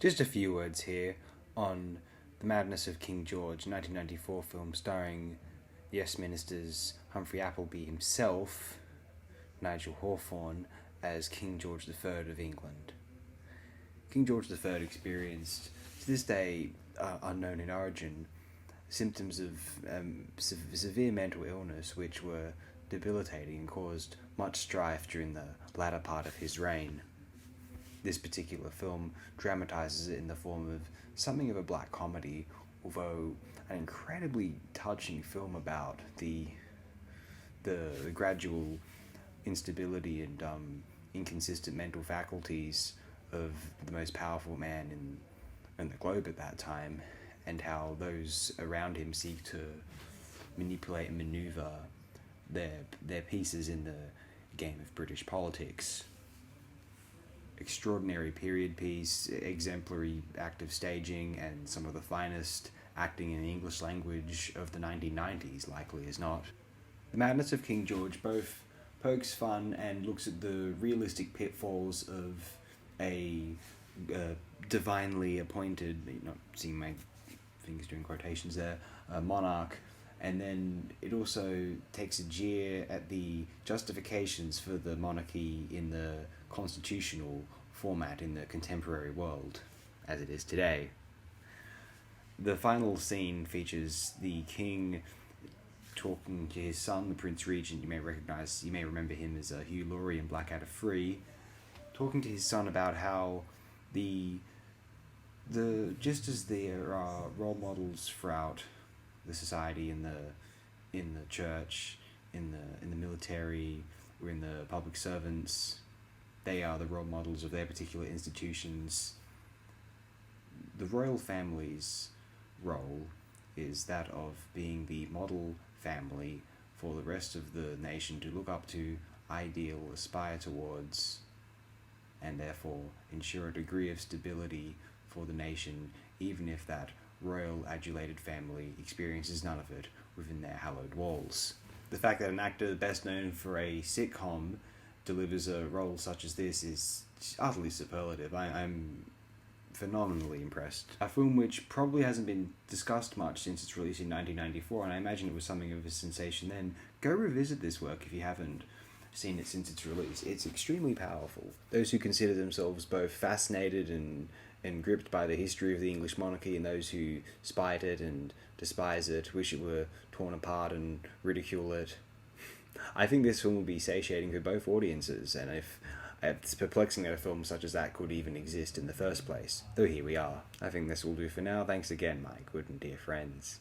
Just a few words here on The Madness of King George, 1994 film starring Yes Minister's Humphrey Appleby himself, Nigel Hawthorne, as King George III of England. King George III experienced, to this day unknown in origin, symptoms of severe mental illness which were debilitating and caused much strife during the latter part of his reign. This particular film dramatizes it in the form of something of a black comedy, although an incredibly touching film about the gradual instability and inconsistent mental faculties of the most powerful man in the globe at that time, and how those around him seek to manipulate and maneuver their pieces in the game of British politics. Extraordinary period piece, exemplary active staging, and some of the finest acting in the English language of the 1990s, likely as not. The Madness of King George both pokes fun and looks at the realistic pitfalls of a divinely appointed, not seeing my fingers doing quotations there, monarch, and then it also takes a jeer at the justifications for the monarchy in the constitutional format in the contemporary world, as it is today. The final scene features the king talking to his son, the Prince Regent. You may remember him as Hugh Laurie in Blackadder 3, talking to his son about how just as there are role models throughout the society, in the church, in the military, or in the public servants, they are the role models of their particular institutions. The royal family's role is that of being the model family for the rest of the nation to look up to, ideal, aspire towards, and therefore ensure a degree of stability for the nation, even if that royal adulated family experiences none of it within their hallowed walls. The fact that an actor best known for a sitcom delivers a role such as this is utterly superlative. I'm phenomenally impressed. A film which probably hasn't been discussed much since its release in 1994, and I imagine it was something of a sensation then. Go revisit this work if you haven't seen it since its release. It's extremely powerful. Those who consider themselves both fascinated and gripped by the history of the English monarchy, and those who spite it and despise it, wish it were torn apart and ridicule it. I think this film will be satiating for both audiences, and it's perplexing that a film such as that could even exist in the first place. Though here we are. I think this will do for now. Thanks again, my good and dear friends.